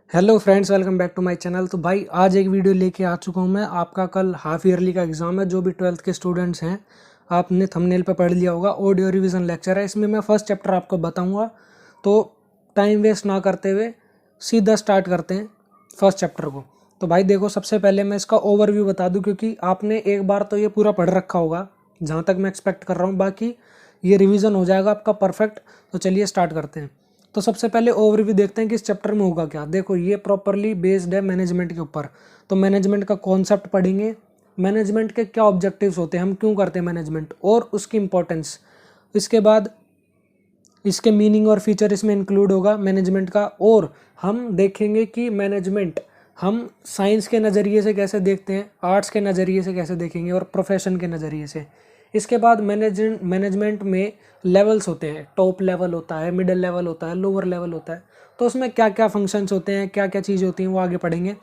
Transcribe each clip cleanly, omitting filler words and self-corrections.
Hello friends, welcome back to my channel. तो भाई आज एक वीडियो लेके आ चुका हूँ मैं। आपका कल हाफ ईयरली का एग्ज़ाम है। जो भी 12th के स्टूडेंट्स हैं, आपने थंबनेल पे पढ़ लिया होगा, ऑडियो रिवीजन लेक्चर है। इसमें मैं फर्स्ट चैप्टर आपको बताऊँगा। तो टाइम वेस्ट ना करते हुए सीधा स्टार्ट करते हैं फर्स्ट चैप्टर को। तो भाई देखो, सबसे पहले मैं इसका ओवरव्यू बता दूँ, क्योंकि आपने एक बार तो ये पूरा पढ़ रखा होगा जहाँ तक मैं एक्सपेक्ट कर रहा हूँ। बाकी ये रिवीजन हो जाएगा आपका परफेक्ट। तो चलिए स्टार्ट करते हैं। तो सबसे पहले ओवरव्यू देखते हैं कि इस चैप्टर में होगा क्या। देखो, ये प्रॉपरली बेस्ड है मैनेजमेंट के ऊपर। तो मैनेजमेंट का कॉन्सेप्ट पढ़ेंगे, मैनेजमेंट के क्या ऑब्जेक्टिव्स होते हैं, हम क्यों करते हैं मैनेजमेंट, और उसकी इंपॉर्टेंस। इसके बाद इसके मीनिंग और फीचर इसमें इंक्लूड होगा मैनेजमेंट का। और हम देखेंगे कि मैनेजमेंट हम साइंस के नज़रिए से कैसे देखते हैं, आर्ट्स के नज़रिए से कैसे देखेंगे, और प्रोफेशन के नज़रिए से। इसके बाद मैनेजमेंट में लेवल्स होते हैं। टॉप लेवल होता है, मिडिल लेवल होता है, लोअर लेवल होता है। तो उसमें क्या क्या फंक्शंस होते हैं, क्या क्या चीज़ें होती हैं, वो आगे पढ़ेंगे।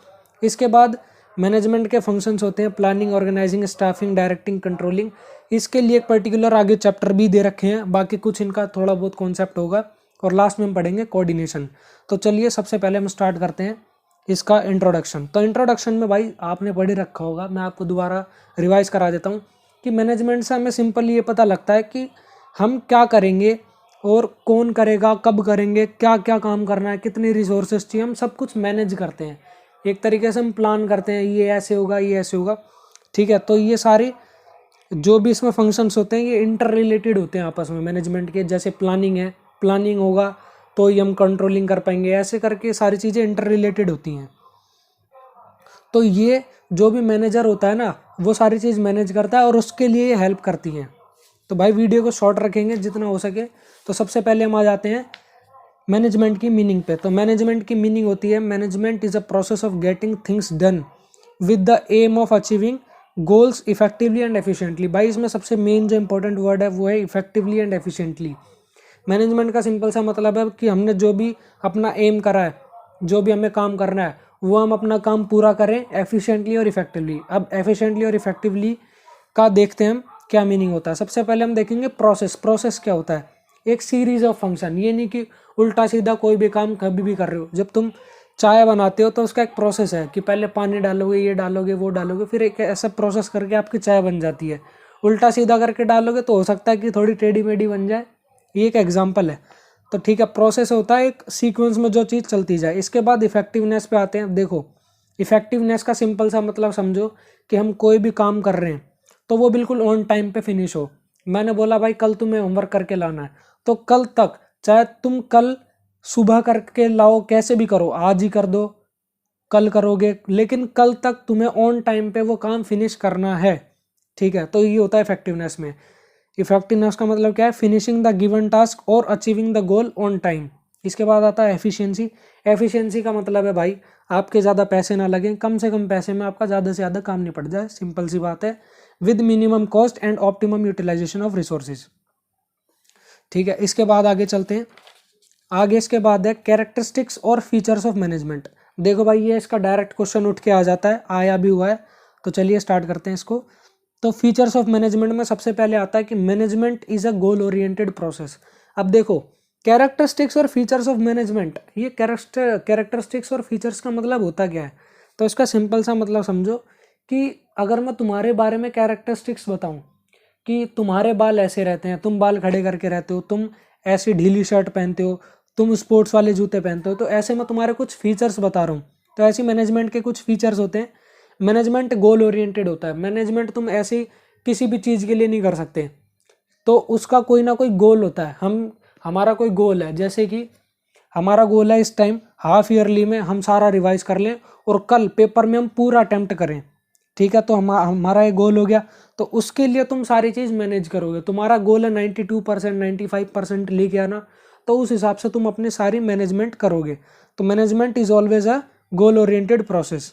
इसके बाद मैनेजमेंट के फंक्शंस होते हैं planning, organising, staffing, directing, controlling. इसके लिए एक पर्टिकुलर आगे चैप्टर भी दे रखे हैं। बाकी कुछ इनका थोड़ा बहुत कॉन्सेप्ट होगा। और लास्ट में हम पढ़ेंगे कोऑर्डिनेशन। तो चलिए सबसे पहले हम स्टार्ट करते हैं इसका इंट्रोडक्शन। तो इंट्रोडक्शन में भाई आपने पढ़ ही रखा होगा, मैं आपको दोबारा रिवाइज करा देता हूँ कि मैनेजमेंट से हमें सिंपली ये पता लगता है कि हम क्या करेंगे और कौन करेगा, कब करेंगे, क्या क्या काम करना है, कितनी रिसोर्सेज चाहिए, हम सब कुछ मैनेज करते हैं। एक तरीके से हम प्लान करते हैं, ये ऐसे होगा, ये ऐसे होगा। ठीक है, तो ये सारे जो भी इसमें फंक्शंस होते हैं ये इंटर रिलेटेड होते हैं आपस में मैनेजमेंट के। जैसे प्लानिंग है, प्लानिंग होगा तो ही हम कंट्रोलिंग कर पाएंगे। ऐसे करके सारी चीज़ें इंटर रिलेटेड होती हैं। तो ये जो भी मैनेजर होता है ना, वो सारी चीज़ मैनेज करता है और उसके लिए ये हेल्प करती हैं। तो भाई वीडियो को शॉर्ट रखेंगे जितना हो सके। तो सबसे पहले हम आ जाते हैं मैनेजमेंट की मीनिंग पे। तो मैनेजमेंट की मीनिंग होती है, management is a process of getting things done with the aim of achieving goals effectively and efficiently. भाई इसमें सबसे मेन जो इंपॉर्टेंट वर्ड है वो है इफेक्टिवली एंड एफिशिएंटली। मैनेजमेंट का सिंपल सा मतलब है कि हमने जो भी अपना एम करा है, जो भी हमें काम करना है, वो हम अपना काम पूरा करें एफिशिएंटली और इफेक्टिवली। अब एफिशिएंटली और इफेक्टिवली का देखते हैं हम क्या मीनिंग होता है। सबसे पहले हम देखेंगे प्रोसेस। प्रोसेस क्या होता है? एक सीरीज ऑफ फंक्शन। ये नहीं कि उल्टा सीधा कोई भी काम कभी भी कर रहे हो। जब तुम चाय बनाते हो तो उसका एक प्रोसेस है कि पहले पानी डालोगे, ये डालोगे, वो डालोगे, फिर एक ऐसा प्रोसेस करके आपकी चाय बन जाती है। उल्टा सीधा करके डालोगे तो हो सकता है कि थोड़ी टेढ़ी मेढ़ी बन जाए। ये एक एग्जाम्पल है। तो ठीक है, प्रोसेस होता है एक सीक्वेंस में जो चीज़ चलती जाए। इसके बाद इफेक्टिवनेस पे आते हैं। देखो, इफेक्टिवनेस का सिंपल सा मतलब समझो कि हम कोई भी काम कर रहे हैं तो वो बिल्कुल ऑन टाइम पे फिनिश हो। मैंने बोला भाई कल तुम्हें होमवर्क करके लाना है, तो कल तक, चाहे तुम कल सुबह करके लाओ, कैसे भी करो, आज ही कर दो, कल करोगे, लेकिन कल तक तुम्हें ऑन टाइम पे वो काम फिनिश करना है। ठीक है, तो ये होता है इफेक्टिवनेस में। इफेक्टिवनेस का मतलब क्या है? फिनिशिंग द गिवन टास्क और achieving the goal on time. इसके बाद आता है एफिशिएंसी। एफिशिएंसी का मतलब है भाई आपके ज़्यादा पैसे ना लगें, कम से कम पैसे में आपका ज़्यादा से ज़्यादा काम निपट जाए। सिंपल सी बात है। With minimum cost and optimum utilisation of resources. ठीक है, इसके बाद आगे चलते हैं। आगे इसके बाद है कैरेक्टरिस्टिक्स और फीचर्स ऑफ मैनेजमेंट। देखो भाई, ये इसका डायरेक्ट क्वेश्चन उठ के आ जाता है, आया भी हुआ है। तो चलिए स्टार्ट करते हैं इसको। तो फीचर्स ऑफ मैनेजमेंट में सबसे पहले आता है कि management is a goal oriented process. अब देखो, कैरेक्टरिस्टिक्स और फीचर्स ऑफ मैनेजमेंट, ये कैरेक्टरिस्टिक्स और फीचर्स का मतलब होता क्या है? तो इसका सिंपल सा मतलब समझो कि अगर मैं तुम्हारे बारे में कैरेक्टरिस्टिक्स बताऊं कि तुम्हारे बाल ऐसे रहते हैं, तुम बाल खड़े करके रहते हो, तुम ऐसी ढीली शर्ट पहनते हो, तुम स्पोर्ट्स वाले जूते पहनते हो, तो ऐसे मैं तुम्हारे कुछ फीचर्स बता रहा हूँ। तो ऐसी मैनेजमेंट के कुछ फीचर्स होते हैं। मैनेजमेंट गोल ओरिएंटेड होता है। मैनेजमेंट तुम ऐसी किसी भी चीज़ के लिए नहीं कर सकते, तो उसका कोई ना कोई गोल होता है। हमारा कोई गोल है, जैसे कि हमारा गोल है इस टाइम हाफ ईयरली में हम सारा रिवाइज कर लें और कल पेपर में हम पूरा अटेम्प्ट करें। ठीक है, तो हमारा ये गोल हो गया। तो उसके लिए तुम सारी चीज़ मैनेज करोगे। तुम्हारा गोल है 92%, 95% लेके आना, तो उस हिसाब से तुम अपनी सारी मैनेजमेंट करोगे। तो management is always a goal oriented process.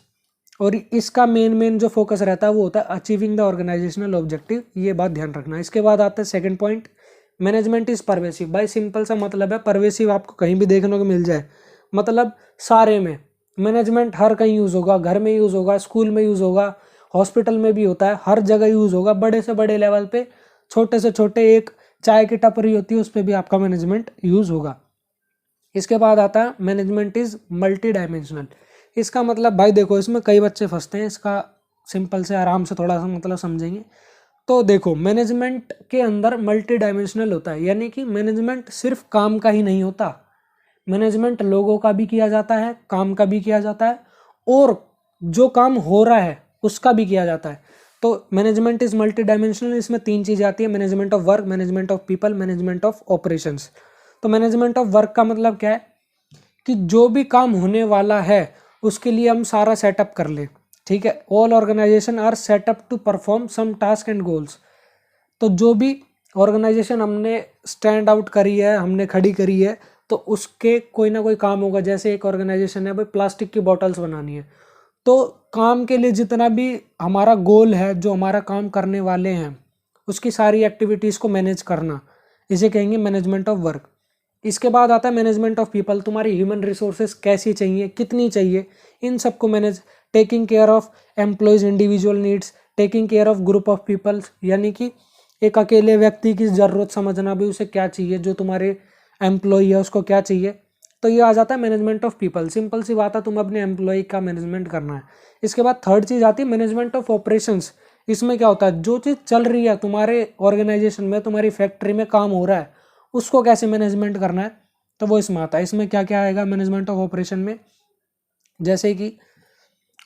और इसका मेन जो फोकस रहता है वो होता है अचीविंग द ऑर्गेनाइजेशनल ऑब्जेक्टिव। ये बात ध्यान रखना। इसके बाद आता है second point, management is pervasive. भाई सिंपल सा मतलब है, परवेसिव आपको कहीं भी देखने को मिल जाए, मतलब सारे में। मैनेजमेंट हर कहीं यूज़ होगा, घर में यूज़ होगा, स्कूल में यूज़ होगा, हॉस्पिटल में भी होता है, हर जगह यूज़ होगा, बड़े से बड़े लेवल पे, छोटे से छोटे एक चाय की टपरी होती है उस पर भी आपका मैनेजमेंट यूज़ होगा। इसके बाद आता है मैनेजमेंट इज मल्टी डायमेंशनल। इसका मतलब भाई देखो, इसमें कई बच्चे फंसते हैं, इसका सिंपल से आराम से थोड़ा सा मतलब समझेंगे। तो देखो, मैनेजमेंट के अंदर मल्टी डायमेंशनल होता है, यानी कि मैनेजमेंट सिर्फ काम का ही नहीं होता, मैनेजमेंट लोगों का भी किया जाता है, काम का भी किया जाता है, और जो काम हो रहा है उसका भी किया जाता है। तो मैनेजमेंट इज मल्टी डायमेंशनल, इसमें 3 चीज़ें आती है, management of work, management of people, management of operations. तो मैनेजमेंट ऑफ वर्क का मतलब क्या है कि जो भी काम होने वाला है उसके लिए हम सारा सेटअप कर लें, ठीक है। All organisation are set up to perform some task and goals. तो जो भी ऑर्गेनाइजेशन हमने स्टैंड आउट करी है, हमने खड़ी करी है, तो उसके कोई ना कोई काम होगा। जैसे एक ऑर्गेनाइजेशन है भाई, प्लास्टिक की बॉटल्स बनानी है, तो काम के लिए जितना भी हमारा गोल है, जो हमारा काम करने वाले हैं, उसकी सारी एक्टिविटीज़ को मैनेज करना, इसे कहेंगे मैनेजमेंट ऑफ वर्क। इसके बाद आता है मैनेजमेंट ऑफ पीपल। तुम्हारी ह्यूमन रिसोर्सेज कैसी चाहिए, कितनी चाहिए, इन सबको manage, taking care of employees individual needs, taking care of group of peoples, यानी कि एक अकेले व्यक्ति की ज़रूरत समझना भी, उसे क्या चाहिए, जो तुम्हारे एम्प्लॉय है उसको क्या चाहिए। तो ये आ जाता है मैनेजमेंट ऑफ पीपल। सिंपल सी बात है, तुम अपने एम्प्लॉय का मैनेजमेंट करना है। इसके बाद थर्ड चीज़ आती है मैनेजमेंट ऑफ ऑपरेशंस। इसमें क्या होता है, जो चीज़ चल रही है तुम्हारे ऑर्गेनाइजेशन में, तुम्हारी फैक्ट्री में काम हो रहा है, उसको कैसे मैनेजमेंट करना है, तो वो इसमें आता है। इसमें क्या क्या आएगा मैनेजमेंट ऑफ ऑपरेशन में, जैसे कि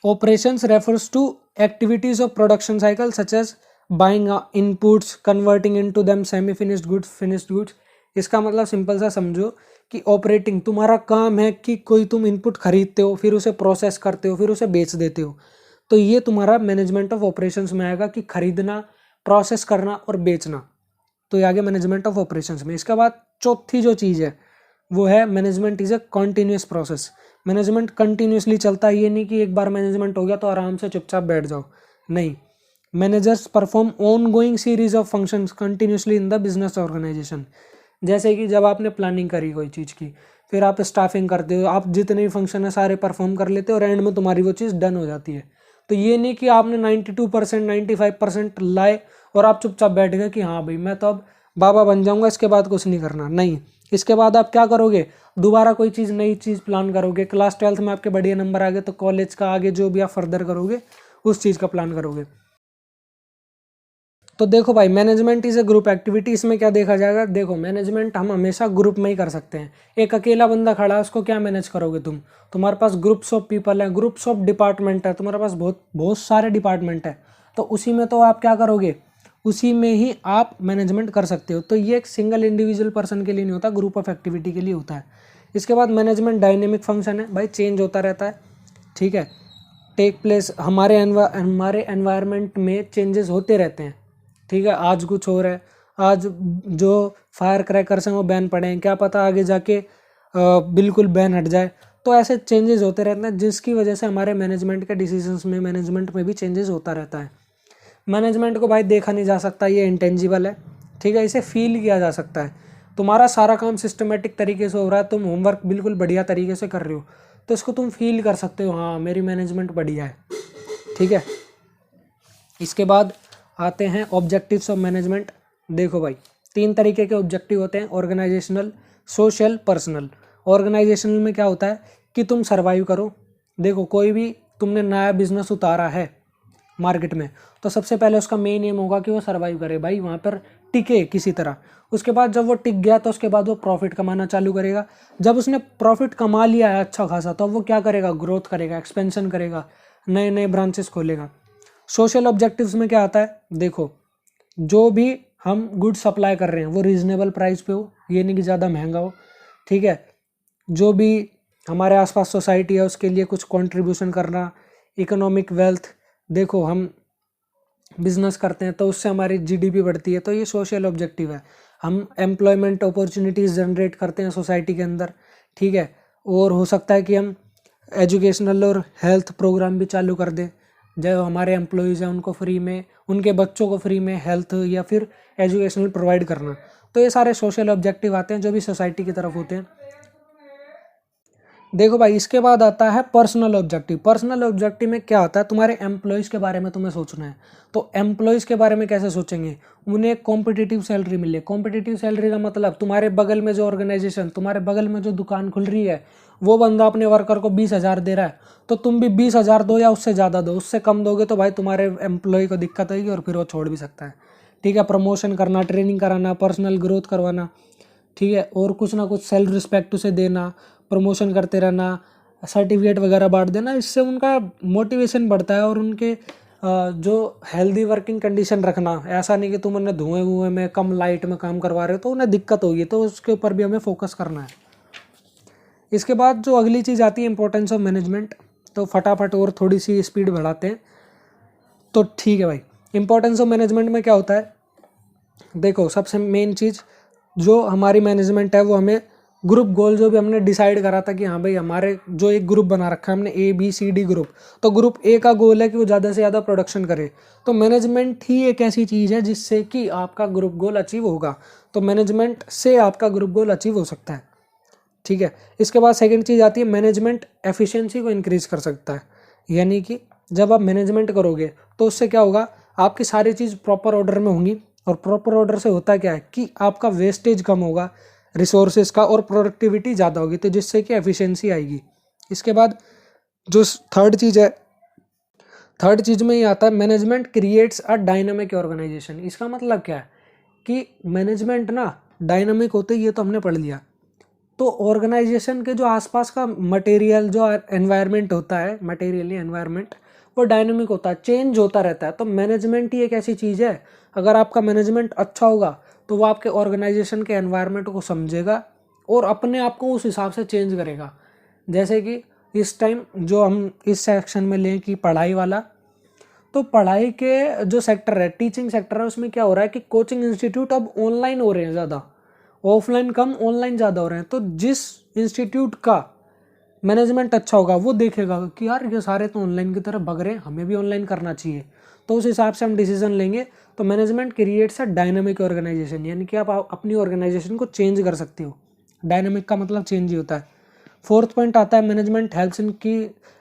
operations refers to activities of production cycle such as buying inputs, converting into them semi finished goods, finished goods. इसका मतलब सिंपल सा समझो कि ऑपरेटिंग तुम्हारा काम है कि कोई तुम इनपुट खरीदते हो, फिर उसे प्रोसेस करते हो, फिर उसे बेच देते हो। तो ये तुम्हारा मैनेजमेंट ऑफ ऑपरेशंस में आएगा कि खरीदना, प्रोसेस करना और बेचना। तो ये आगे मैनेजमेंट ऑफ ऑपरेशंस में। इसके बाद चौथी जो चीज़ है वो है management is a continuous process. Management continuously चलता है, ये नहीं कि एक बार मैनेजमेंट हो गया तो आराम से चुपचाप बैठ जाओ, नहीं। Managers perform on going series of functions continuously in the business organisation. जैसे कि जब आपने प्लानिंग करी कोई चीज़ की, फिर आप स्टाफिंग करते हो, आप जितने भी फंक्शन है सारे परफॉर्म कर लेते हो और एंड में तुम्हारी वो चीज़ डन हो जाती है। तो ये नहीं कि आपने 92% 95% लाए और आप चुपचाप बैठ गए कि हाँ भाई मैं तो अब बाबा बन जाऊंगा, इसके बाद कुछ नहीं करना, नहीं। इसके बाद आप क्या करोगे, दोबारा कोई चीज़, नई चीज़ प्लान करोगे। क्लास 12th में आपके बढ़िया नंबर आ गए तो कॉलेज का आगे जो भी आप फर्दर करोगे उस चीज़ का प्लान करोगे। तो देखो भाई, management is a group activity. इसमें क्या देखा जाएगा, देखो मैनेजमेंट हम हमेशा ग्रुप में ही कर सकते हैं। एक अकेला बंदा खड़ा है, उसको क्या मैनेज करोगे तुम, तुम्हारे पास ग्रुप्स ऑफ पीपल है, ग्रुप्स ऑफ डिपार्टमेंट है, तुम्हारे पास बहुत बहुत सारे डिपार्टमेंट है, तो उसी में तो आप क्या करोगे, उसी में ही आप मैनेजमेंट कर सकते हो। तो ये एक सिंगल इंडिविजुअल पर्सन के लिए नहीं होता, ग्रुप ऑफ एक्टिविटी के लिए होता है। इसके बाद मैनेजमेंट डायनेमिक फंक्शन है, भाई चेंज होता रहता है, ठीक है। टेक प्लेस, हमारे एनवायरनमेंट में चेंजेस होते रहते हैं, ठीक है। आज कुछ हो रहा है, आज जो फायर क्रैकर्स हैं वो बैन पड़े हैं, क्या पता आगे जाके बिल्कुल बैन हट जाए। तो ऐसे चेंजेस होते रहते हैं, जिसकी वजह से हमारे मैनेजमेंट के डिसीजंस में, मैनेजमेंट में भी चेंजेस होता रहता है। मैनेजमेंट को भाई देखा नहीं जा सकता, ये इंटेंजिबल है, ठीक है। इसे फील किया जा सकता है। तुम्हारा सारा काम सिस्टमेटिक तरीके से हो रहा है, तुम होमवर्क बिल्कुल बढ़िया तरीके से कर रहे हो, तो इसको तुम फील कर सकते हो, हाँ मेरी मैनेजमेंट बढ़िया है, ठीक है। इसके बाद आते हैं ऑब्जेक्टिव्स ऑफ मैनेजमेंट। देखो भाई, 3 तरीके के ऑब्जेक्टिव होते हैं, ऑर्गेनाइजेशनल, सोशल, पर्सनल। ऑर्गेनाइजेशनल में क्या होता है कि तुम सर्वाइव करो। देखो कोई भी तुमने नया बिजनेस उतारा है मार्केट में, तो सबसे पहले उसका मेन एम होगा कि वो सर्वाइव करे, भाई वहाँ पर टिके किसी तरह। उसके बाद जब वो टिक गया तो उसके बाद वो प्रॉफिट कमाना चालू करेगा। जब उसने प्रॉफिट कमा लिया है अच्छा खासा, तो अब वो क्या करेगा, ग्रोथ करेगा, एक्सपेंशन करेगा, नए नए ब्रांचेस खोलेगा। सोशल ऑब्जेक्टिव्स में क्या आता है, देखो जो भी हम गुड सप्लाई कर रहे हैं वो रीजनेबल प्राइस पे हो, ये नहीं कि ज़्यादा महंगा हो, ठीक है। जो भी हमारे आसपास सोसाइटी है उसके लिए कुछ कंट्रीब्यूशन करना, इकोनॉमिक वेल्थ। देखो हम बिजनेस करते हैं तो उससे हमारी जीडीपी बढ़ती है, तो ये सोशल ऑब्जेक्टिव है। हम एम्प्लॉयमेंट अपॉर्चुनिटीज़ जनरेट करते हैं सोसाइटी के अंदर, ठीक है। और हो सकता है कि हम एजुकेशनल और हेल्थ प्रोग्राम भी चालू कर दें, जो हमारे एम्प्लॉयज़ हैं उनको फ्री में, उनके बच्चों को फ्री में हेल्थ या फिर एजुकेशनल प्रोवाइड करना। तो ये सारे सोशल ऑब्जेक्टिव आते हैं जो भी सोसाइटी की तरफ होते हैं। देखो भाई, इसके बाद आता है पर्सनल ऑब्जेक्टिव। पर्सनल ऑब्जेक्टिव में क्या आता है, तुम्हारे एम्प्लॉयज़ के बारे में तुम्हें सोचना है। तो एम्प्लॉयज़ के बारे में कैसे सोचेंगे, उन्हें कॉम्पिटिटिव सैलरी मिले। कॉम्पिटिटिव सैलरी का मतलब तुम्हारे बगल में जो ऑर्गेनाइजेशन, तुम्हारे बगल में जो दुकान खुल रही है, वो बंदा अपने वर्कर को 20,000 दे रहा है, तो तुम भी 20,000 दो या उससे ज़्यादा दो। उससे कम दोगे तो भाई तुम्हारे एम्प्लॉय को दिक्कत होगी और फिर वो छोड़ भी सकता है। ठीक है, प्रमोशन करना, ट्रेनिंग कराना, पर्सनल ग्रोथ करवाना, ठीक है, और कुछ ना कुछ सेल्फ रिस्पेक्ट उसे देना, प्रमोशन करते रहना, सर्टिफिकेट वगैरह बांट देना। इससे उनका मोटिवेशन बढ़ता है और उनके जो हेल्दी वर्किंग कंडीशन रखना। ऐसा नहीं कि तुम उन्हें धुएं हुए में कम लाइट में काम करवा रहे हो तो उन्हें दिक्कत होगी, तो उसके ऊपर भी हमें फोकस करना है। इसके बाद जो अगली चीज़ आती है इंपॉर्टेंस ऑफ मैनेजमेंट, तो फटाफट और थोड़ी सी स्पीड बढ़ाते हैं। तो ठीक है भाई, इंपॉर्टेंस ऑफ मैनेजमेंट में क्या होता है, देखो सबसे मेन चीज़ जो हमारी मैनेजमेंट है वो हमें ग्रुप गोल, जो भी हमने डिसाइड करा था कि हाँ भाई हमारे जो एक ग्रुप बना रखा है हमने ABCD ग्रुप, तो ग्रुप A का गोल है कि वो ज़्यादा से ज़्यादा प्रोडक्शन करे। तो मैनेजमेंट ही एक ऐसी चीज़ है जिससे कि आपका ग्रुप गोल अचीव होगा। तो मैनेजमेंट से आपका ग्रुप गोल अचीव हो सकता है। ठीक है, इसके बाद सेकंड चीज़ आती है मैनेजमेंट एफिशिएंसी को इंक्रीज कर सकता है। यानी कि जब आप मैनेजमेंट करोगे तो उससे क्या होगा, आपकी सारी चीज़ प्रॉपर ऑर्डर में होंगी, और प्रॉपर ऑर्डर से होता क्या है कि आपका वेस्टेज कम होगा रिसोर्सेज का, और प्रोडक्टिविटी ज़्यादा होगी, तो जिससे कि एफिशिएंसी आएगी। इसके बाद जो थर्ड चीज़ है, थर्ड चीज़ में ये आता है management creates a dynamic organisation. इसका मतलब क्या है कि मैनेजमेंट ना डायनामिक होते, ये तो हमने पढ़ लिया। तो ऑर्गेनाइजेशन के जो आसपास का मटेरियल, जो एनवायरनमेंट होता है, मटेरियली एनवायरनमेंट, वो डायनामिक होता है, चेंज होता रहता है। तो मैनेजमेंट ही एक ऐसी चीज़ है, अगर आपका मैनेजमेंट अच्छा होगा तो वो आपके ऑर्गेनाइजेशन के एनवायरनमेंट को समझेगा और अपने आप को उस हिसाब से चेंज करेगा। जैसे कि इस टाइम जो हम इस सेक्शन में लें कि पढ़ाई वाला, तो पढ़ाई के जो सेक्टर है, टीचिंग सेक्टर है, उसमें क्या हो रहा है कि कोचिंग इंस्टीट्यूट अब ऑनलाइन हो रहे हैं ज़्यादा, ऑफलाइन कम ऑनलाइन ज़्यादा हो रहे हैं। तो जिस इंस्टीट्यूट का मैनेजमेंट अच्छा होगा वो देखेगा कि यार ये सारे तो ऑनलाइन की तरफ भग रहे हैं, हमें भी ऑनलाइन करना चाहिए, तो उस हिसाब से हम डिसीजन लेंगे। तो management creates a dynamic organisation, यानी कि आप अपनी ऑर्गेनाइजेशन को चेंज कर सकते हो। डायनामिक का मतलब चेंज ही होता है। फोर्थ पॉइंट आता है management helps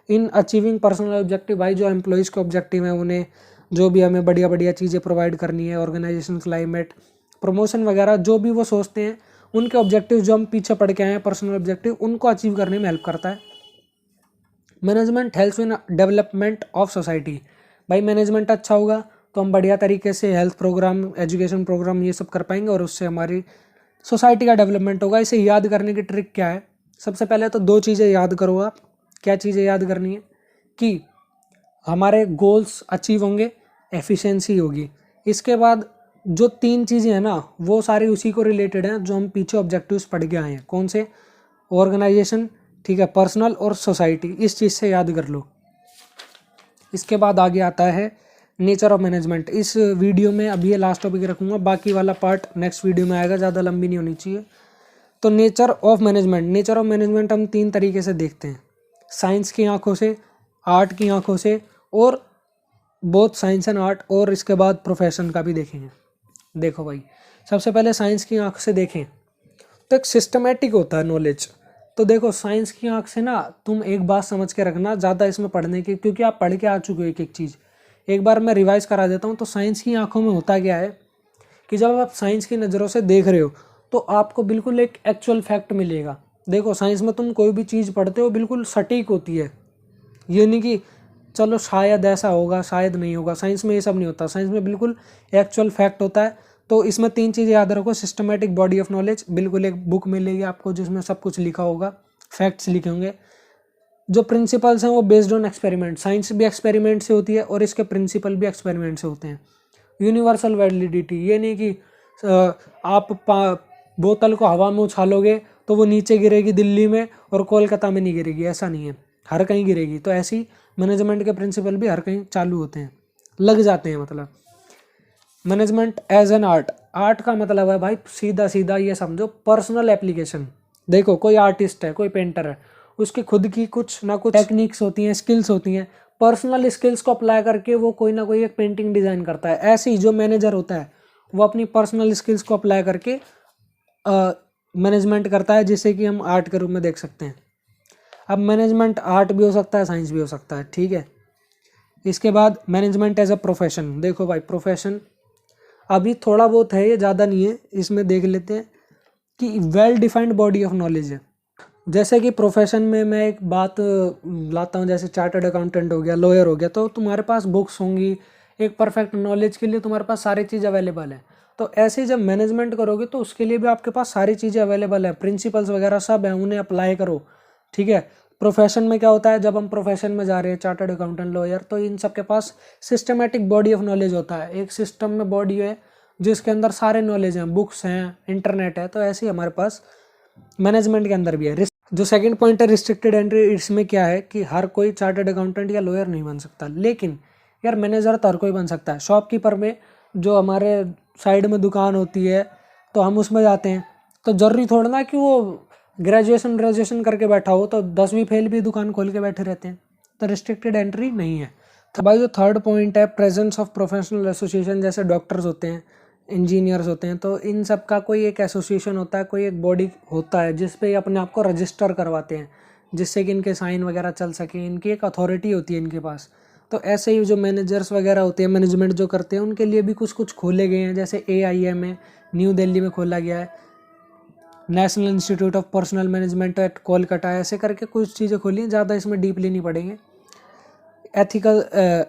in achieving personal objective. भाई जो एम्प्लॉयज़ के ऑब्जेक्टिव हैं, उन्हें जो भी हमें बढ़िया बढ़िया चीज़ें प्रोवाइड करनी है, ऑर्गेनाइजेशन क्लाइमेट, प्रमोशन वगैरह, जो भी वो सोचते हैं, उनके ऑब्जेक्टिव जो हम पीछे पढ़ के आए हैं पर्सनल ऑब्जेक्टिव, उनको अचीव करने में हेल्प करता है। Management helps in development of society. भाई मैनेजमेंट अच्छा होगा तो हम बढ़िया तरीके से हेल्थ प्रोग्राम, एजुकेशन प्रोग्राम ये सब कर पाएंगे और उससे हमारी सोसाइटी का डेवलपमेंट होगा। इसे याद करने की ट्रिक क्या है, सबसे पहले तो दो चीज़ें याद करो आप। क्या चीज़ें याद करनी है कि हमारे गोल्स अचीव होंगे, एफिशिएंसी होगी। इसके बाद जो तीन चीज़ें हैं ना, वो सारी उसी को रिलेटेड हैं जो हम पीछे ऑब्जेक्टिव्स पढ़ के आए हैं। कौन से, ऑर्गेनाइजेशन, ठीक है, पर्सनल और सोसाइटी। इस चीज़ से याद कर लो। इसके बाद आगे आता है नेचर ऑफ मैनेजमेंट। इस वीडियो में अभी ये लास्ट टॉपिक रखूँगा, बाकी वाला पार्ट नेक्स्ट वीडियो में आएगा, ज़्यादा लंबी नहीं होनी चाहिए। तो nature of management, nature of management हम तीन तरीके से देखते हैं, साइंस की आंखों से, आर्ट की आंखों से, और बोथ साइंस एंड आर्ट, और इसके बाद प्रोफेशन का भी देखेंगे। देखो भाई, सबसे पहले साइंस की आंख से देखें तो एक सिस्टमेटिक होता है नॉलेज। तो देखो साइंस की आंख से ना तुम एक बात समझ के रखना, ज़्यादा इसमें पढ़ने की, क्योंकि आप पढ़ के आ चुके हो एक एक चीज़, एक बार मैं रिवाइज करा देता हूँ। तो साइंस की आंखों में होता क्या है कि जब आप साइंस की नज़रों से देख रहे हो तो आपको बिल्कुल एक एक्चुअल फैक्ट मिलेगा। देखो साइंस में तुम कोई भी चीज़ पढ़ते हो बिल्कुल सटीक होती है, ये नहीं कि चलो शायद ऐसा होगा, शायद नहीं होगा। साइंस में ये सब नहीं होता, साइंस में बिल्कुल एक्चुअल फैक्ट होता है। तो इसमें तीन चीज़ें याद रखो, सिस्टमेटिक बॉडी ऑफ नॉलेज, बिल्कुल एक बुक मिलेगी आपको जिसमें सब कुछ लिखा होगा, फैक्ट्स लिखे होंगे। जो प्रिंसिपल्स हैं वो बेस्ड ऑन एक्सपेरिमेंट, साइंस भी एक्सपेरिमेंट से होती है और इसके प्रिंसिपल भी एक्सपेरिमेंट से होते हैं। यूनिवर्सल वैलिडिटी, ये नहीं कि आप बोतल को हवा में उछालोगे तो वो नीचे गिरेगी दिल्ली में और कोलकाता में नहीं गिरेगी, ऐसा नहीं है, हर कहीं गिरेगी। तो ऐसी मैनेजमेंट के प्रिंसिपल भी हर कहीं चालू होते हैं, लग जाते हैं। मतलब management as an art, art का मतलब है भाई सीधा सीधा ये समझो पर्सनल एप्लीकेशन। देखो कोई आर्टिस्ट है, कोई पेंटर है, उसकी खुद की कुछ ना कुछ टेक्निक्स होती हैं, स्किल्स होती हैं, पर्सनल स्किल्स को अप्लाई करके वो कोई ना कोई एक पेंटिंग डिज़ाइन करता है। ऐसे ही जो मैनेजर होता है वो अपनी पर्सनल स्किल्स को अप्लाई करके मैनेजमेंट करता है, जिसे कि हम आर्ट के रूप में देख सकते हैं। अब मैनेजमेंट आर्ट भी हो सकता है, साइंस भी हो सकता है, ठीक है। इसके बाद मैनेजमेंट एज अ प्रोफेशन, देखो भाई प्रोफेशन अभी थोड़ा बहुत है, ये ज़्यादा नहीं है। इसमें देख लेते हैं कि well defined body of knowledge है। जैसे कि प्रोफेशन में मैं एक बात लाता हूँ, जैसे चार्टर्ड अकाउंटेंट हो गया, लॉयर हो गया, तो तुम्हारे पास बुक्स होंगी, एक परफेक्ट नॉलेज के लिए तुम्हारे पास सारी चीज़ अवेलेबल है। तो ऐसे ही जब मैनेजमेंट करोगे तो उसके लिए भी आपके पास सारी चीज़ें अवेलेबल है, प्रिंसिपल्स वगैरह सब है, उन्हें अप्लाई करो, ठीक है। प्रोफेशन में क्या होता है, जब हम प्रोफेशन में जा रहे हैं चार्टर्ड अकाउंटेंट, लॉयर, तो इन सब के पास सिस्टमेटिक बॉडी ऑफ नॉलेज होता है, एक सिस्टम में बॉडी है जिसके अंदर सारे नॉलेज हैं, बुक्स हैं, इंटरनेट है। तो ऐसे ही हमारे पास मैनेजमेंट के अंदर भी है। जो सेकंड पॉइंट है रिस्ट्रिक्टेड एंट्री, इसमें क्या है कि हर कोई चार्टर्ड अकाउंटेंट या लॉयर नहीं बन सकता, लेकिन यार मैनेजर तो हर कोई बन सकता है। शॉपकीपर में जो हमारे साइड में दुकान होती है तो हम उसमें जाते हैं, तो जरूरी थोड़ा ना कि वो ग्रेजुएशन करके बैठा हो, तो 10वीं फेल भी दुकान खोल के बैठे रहते हैं, तो रिस्ट्रिक्टेड एंट्री नहीं है। तो भाई जो थर्ड पॉइंट है प्रेजेंस ऑफ प्रोफेशनल एसोसिएशन, जैसे डॉक्टर्स होते हैं, इंजीनियर्स होते हैं, तो इन सब का कोई एक एसोसिएशन होता है, कोई एक बॉडी होता है जिस पे अपने आप को रजिस्टर करवाते हैं, जिससे कि इनके साइन वगैरह चल सके, इनकी एक अथॉरिटी होती है इनके पास। तो ऐसे ही जो मैनेजर्स वगैरह होते हैं, मैनेजमेंट जो करते हैं, उनके लिए भी कुछ खोले गए हैं, जैसे AIM है, न्यू दिल्ली में खोला गया है, national institute of personal management eight Kolkata, ऐसे करके कुछ चीज़ें खोली हैं, ज़्यादा इसमें डीपली नहीं पड़ेंगे। Ethical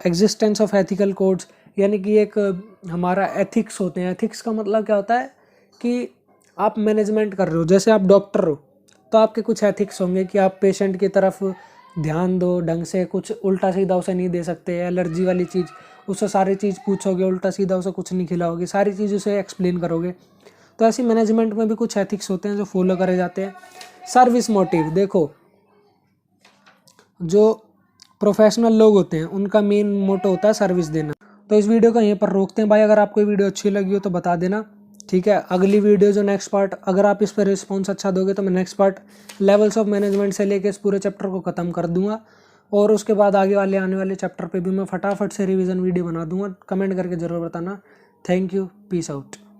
existence of ethical codes, यानी कि एक हमारा एथिक्स होते हैं। एथिक्स का मतलब क्या होता है कि आप मैनेजमेंट कर रहे हो, जैसे आप डॉक्टर हो तो आपके कुछ एथिक्स होंगे कि आप पेशेंट की तरफ ध्यान दो ढंग से, कुछ उल्टा सीधा उसे नहीं दे सकते, एलर्जी वाली चीज़ उससे सारी चीज़ पूछोगे, उल्टा सीधा उसे कुछ नहीं खिलाओगे, सारी चीज़ उसे एक्सप्लेन करोगे। तो ऐसी मैनेजमेंट में भी कुछ एथिक्स होते हैं जो फॉलो करे जाते हैं। सर्विस मोटिव, देखो जो प्रोफेशनल लोग होते हैं उनका मेन मोटो होता है सर्विस देना। तो इस वीडियो को यहीं पर रोकते हैं भाई। अगर आपको वीडियो अच्छी लगी हो तो बता देना, ठीक है। अगली वीडियो जो नेक्स्ट पार्ट, अगर आप इस पर रिस्पॉन्स अच्छा दोगे तो मैं next part levels of management से लेके इस पूरे चैप्टर को ख़त्म कर दूंगा, और उसके बाद आगे वाले आने वाले चैप्टर पे भी मैं फटाफट से रिवीजन वीडियो बना दूंगा। कमेंट करके ज़रूर बताना। Thank you, peace out.